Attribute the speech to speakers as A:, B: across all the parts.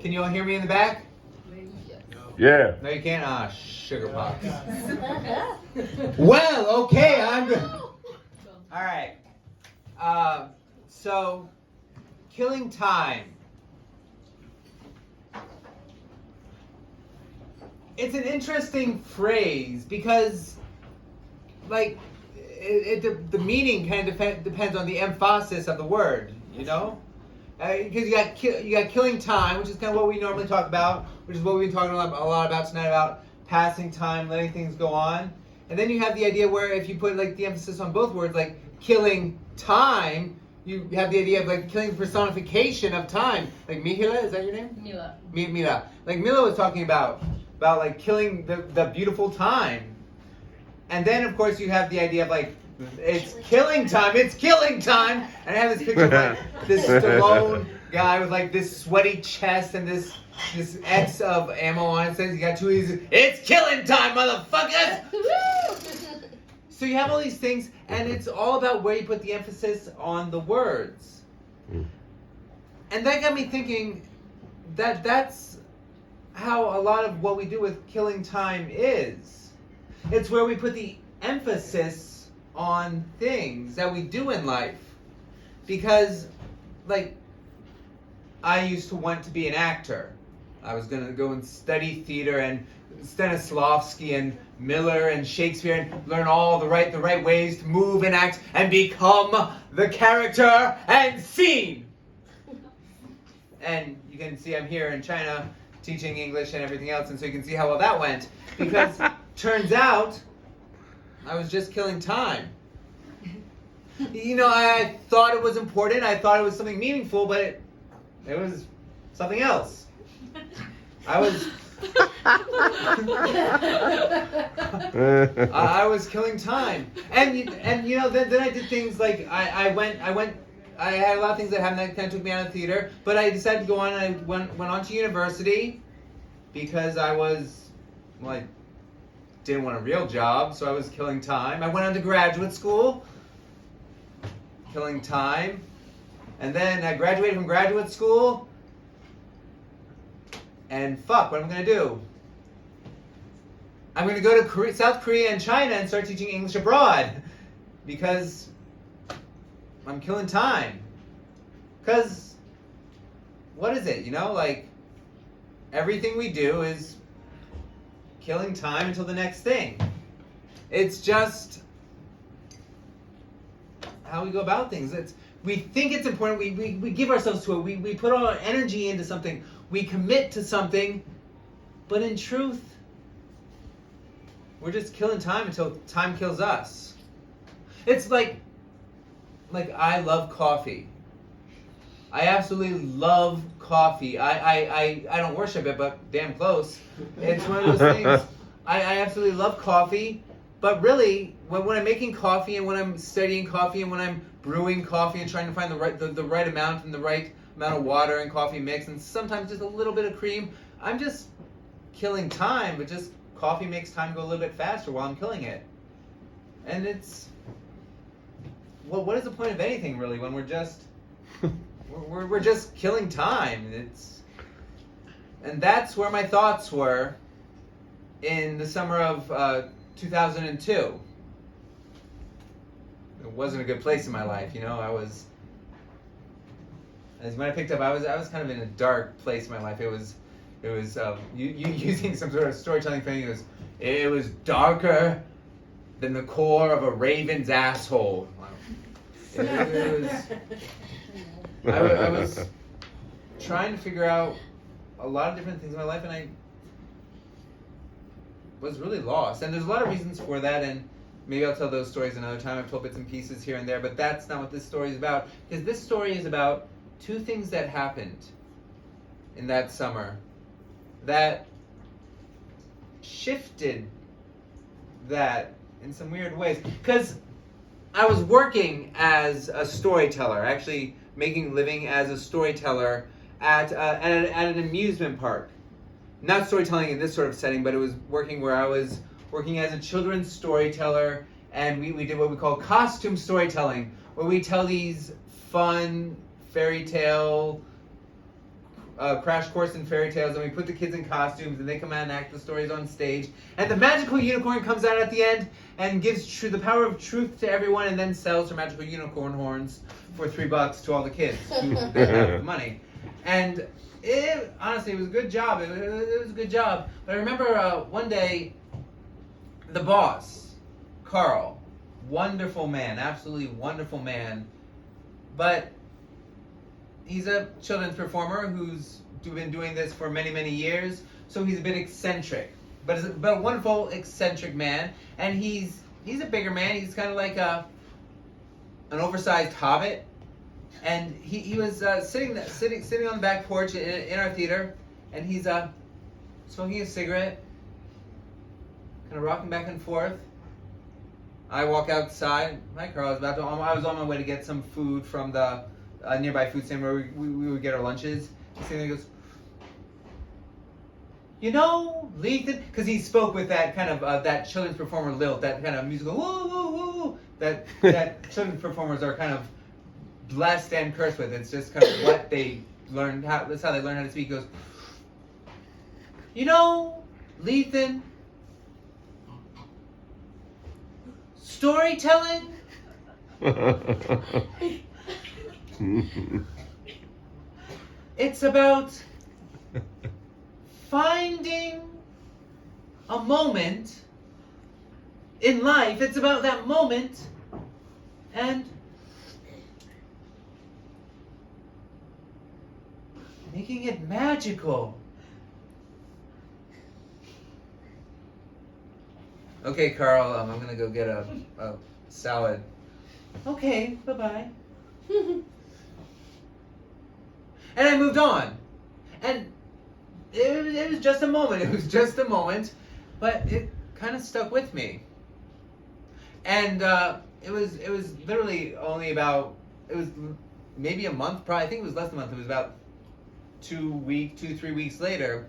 A: Can you all hear me in the back?
B: Yeah.
A: No, you can't? Ah, sugar pops. Well, okay, I'm good. All right. So, killing time. It's an interesting phrase because, like, the meaning kind of depends on the emphasis of the word, you know? Because you got killing time, which is kind of what we normally talk about, which is what we've been talking a lot about tonight, about passing time, letting things go on. And then you have the idea where if you put like the emphasis on both words, like killing time, you have the idea of like killing personification of time. Like Mihila, is that your name?
C: Mila.
A: Mila. Like Mila was talking about like killing the beautiful time. And then of course you have the idea of like, it's killing time, and I have this picture of like this Stallone guy with like this sweaty chest and this X of ammo on it, says he got 2 E's, it's killing time, motherfuckers! So you have all these things, and it's all about where you put the emphasis on the words. And that got me thinking that that's how a lot of what we do with killing time is. It's where we put the emphasis on things that we do in life. Because, like, I used to want to be an actor. I was going to go and study theater and Stanislavski and Miller and Shakespeare and learn all the right ways to move and act and become the character and scene. And you can see I'm here in China teaching English and everything else, and so you can see how well that went. Because turns out I was just killing time. You know, I thought it was important, I thought it was something meaningful, but it was something else. I was killing time. And you know, then I did things like I had a lot of things that happened that kind of took me out of theater, but I decided to go on and I went on to university because I didn't want a real job, so I was killing time. I went on to graduate school, killing time. And then I graduated from graduate school, and fuck, what am I going to do? I'm going to go to South Korea and China and start teaching English abroad because I'm killing time. Because, what is it, you know? Like, everything we do is killing time until the next thing. It's just how we go about things. We think it's important, we give ourselves to it, we put all our energy into something, we commit to something, but in truth, we're just killing time until time kills us. It's like I love coffee. I absolutely love coffee. I don't worship it, but damn close. It's one of those things. I absolutely love coffee, but really, when I'm making coffee and when I'm studying coffee and when I'm brewing coffee and trying to find the right amount and the right amount of water and coffee mix and sometimes just a little bit of cream, I'm just killing time, but just coffee makes time go a little bit faster while I'm killing it. And it's, well, what is the point of anything really when we're just we're just killing time? And that's where my thoughts were in the summer of 2002. It wasn't a good place in my life, you know. When I picked up, I was kind of in a dark place in my life. It was you using some sort of storytelling thing. It was darker than the core of a raven's asshole. I was trying to figure out a lot of different things in my life, and I was really lost. And there's a lot of reasons for that, and maybe I'll tell those stories another time. I've told bits and pieces here and there, but that's not what this story is about. Because this story is about two things that happened in that summer that shifted that in some weird ways. Because I was working as a storyteller, actually making a living as a storyteller at an amusement park. Not storytelling in this sort of setting, but it was working where I was working as a children's storyteller, and we did what we call costume storytelling, where we tell these fun fairy tale, crash course in fairy tales, and we put the kids in costumes, and they come out and act the stories on stage. And the magical unicorn comes out at the end and gives the power of truth to everyone, and then sells her magical unicorn horns for $3 to all the kids who didn't have the money. And honestly, it was a good job. It was a good job. But I remember one day, the boss, Carl, wonderful man, absolutely wonderful man, but he's a children's performer who's been doing this for many, many years, so he's a bit eccentric, but a wonderful eccentric man. And he's a bigger man. He's kind of like an oversized hobbit. And he was sitting on the back porch in our theater, and he's smoking a cigarette, kind of rocking back and forth. I walk outside. Hi, Carl. I was on my way to get some food from the nearby food stand where we would get our lunches. He goes, you know, Lethan, because he spoke with that kind of that children's performer lilt, that kind of musical woo woo woo that children's performers are kind of blessed and cursed with. It's just kind of what they learned. That's how they learn how to speak. He goes, you know, Lethan, storytelling. It's about finding a moment in life. It's about that moment and making it magical. Okay, Carl, I'm gonna go get a salad. Okay, bye-bye. And I moved on. And it was just a moment. It was just a moment, but it kind of stuck with me. And it was literally only about, it was maybe a month, probably, I think it was less than a month. It was about 3 weeks later.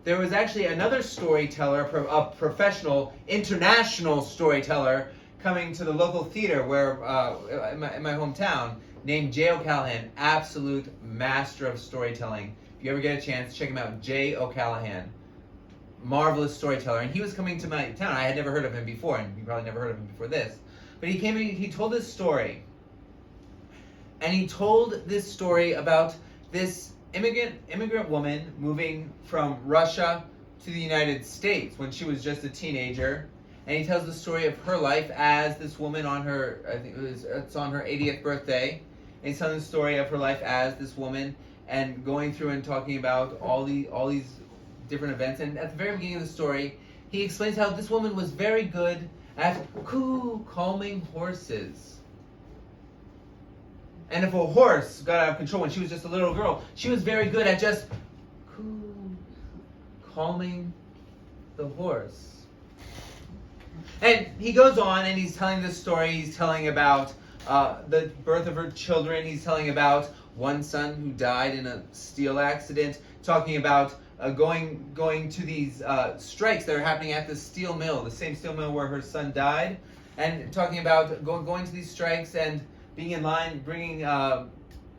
A: There was actually another storyteller, a professional, international storyteller, coming to the local theater where in my hometown, named J. O'Callahan, absolute master of storytelling. If you ever get a chance, check him out, J. O'Callahan. Marvelous storyteller. And he was coming to my town. I had never heard of him before, and you probably never heard of him before this. But he came in, he told this story. And he told this story about this immigrant woman moving from Russia to the United States when she was just a teenager. And he tells the story of her life as this woman on her, I think it's on her 80th birthday. And he's telling the story of her life as this woman and going through and talking about all these different events. And at the very beginning of the story, he explains how this woman was very good at calming horses. And if a horse got out of control when she was just a little girl, she was very good at just calming the horse. And he goes on and he's telling this story. He's telling about the birth of her children. He's telling about one son who died in a steel accident. Talking about going to these strikes that are happening at the steel mill, the same steel mill where her son died. And talking about going to these strikes and being in line, bringing a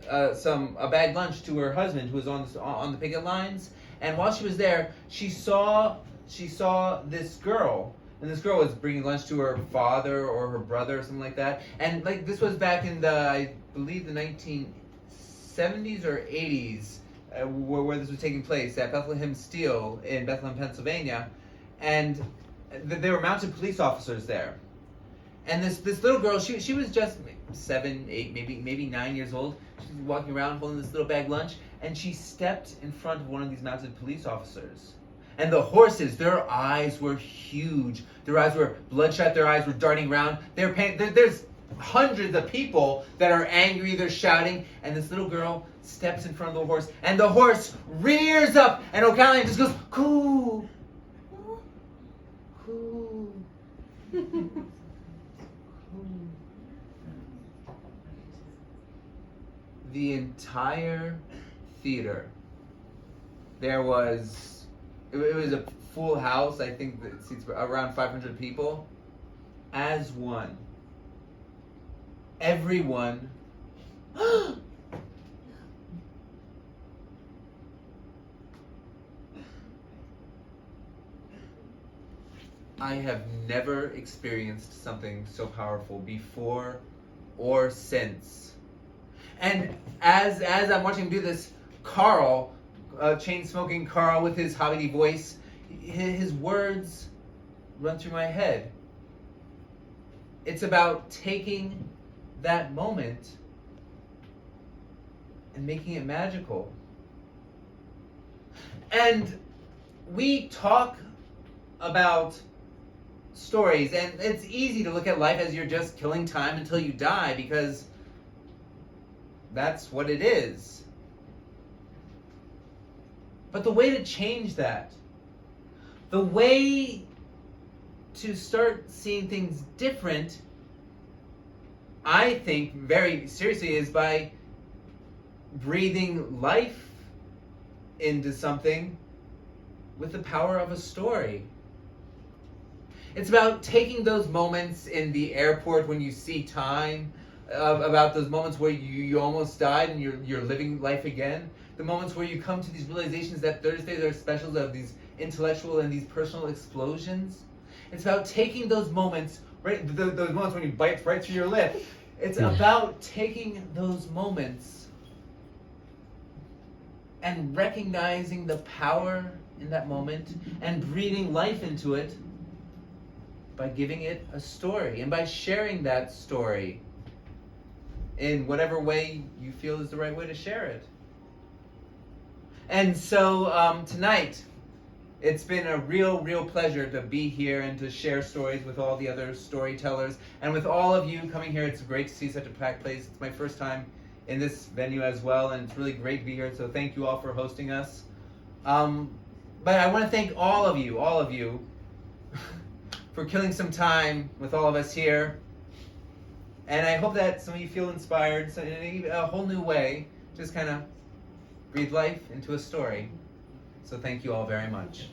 A: bag lunch to her husband who was on the picket lines. And while she was there, she saw this girl. And this girl was bringing lunch to her father or her brother or something like that. And like this was back in I believe the 1970s or 80s, where this was taking place at Bethlehem Steel in Bethlehem, Pennsylvania. And there were mounted police officers there. And this little girl, she was just 7, 8, maybe 9 years old. She was walking around holding this little bag lunch, and she stepped in front of one of these mounted police officers. And the horses, their eyes were huge. Their eyes were bloodshot. Their eyes were darting around. There's hundreds of people that are angry. They're shouting. And this little girl steps in front of the horse. And the horse rears up. And O'Callahan just goes, coo. Coo. The entire theater, it was a full house. I think that seats around 500 people. As one, everyone I have never experienced something so powerful before or since. And as I'm watching him do this, Carl, chain-smoking Carl with his hobbity voice, his words run through my head. It's about taking that moment and making it magical. And we talk about stories, and it's easy to look at life as you're just killing time until you die, because that's what it is. But the way to change that, the way to start seeing things different, I think very seriously, is by breathing life into something with the power of a story. It's about taking those moments in the airport when you see time, about those moments where you almost died and you're living life again, the moments where you come to these realizations that Thursdays are specials, of these intellectual and these personal explosions. It's about taking those moments, right? Those moments when you bite right through your lip. It's about taking those moments and recognizing the power in that moment and breathing life into it by giving it a story and by sharing that story in whatever way you feel is the right way to share it. And so tonight, it's been a real pleasure to be here and to share stories with all the other storytellers and with all of you coming here. It's great to see such a packed place. It's my first time in this venue as well, and it's really great to be here. So thank you all for hosting us. But I want to thank all of you for killing some time with all of us here. And I hope that some of you feel inspired in a whole new way. Just kind of breathe life into a story. So thank you all very much.